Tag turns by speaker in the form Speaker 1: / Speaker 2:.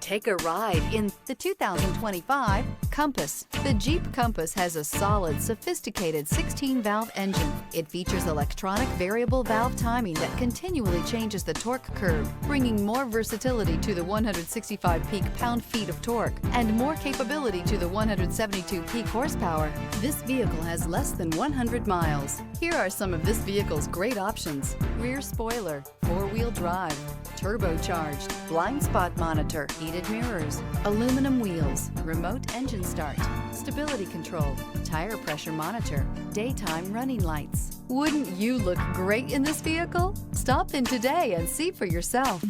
Speaker 1: Take a ride in the 2025 Compass. The Jeep Compass has a solid, sophisticated 16-valve engine. It features electronic variable valve timing that continually changes the torque curve, bringing more versatility to the 165 peak pound-feet of torque and more capability to the 172 peak horsepower. This vehicle has less than 100 miles. Here are some of this vehicle's great options: rear spoiler, four-wheel drive, turbocharged, blind spot monitor, heated mirrors, aluminum wheels, remote engine start, stability control, tire pressure monitor, daytime running lights. Wouldn't you look great in this vehicle? Stop in today and see for yourself.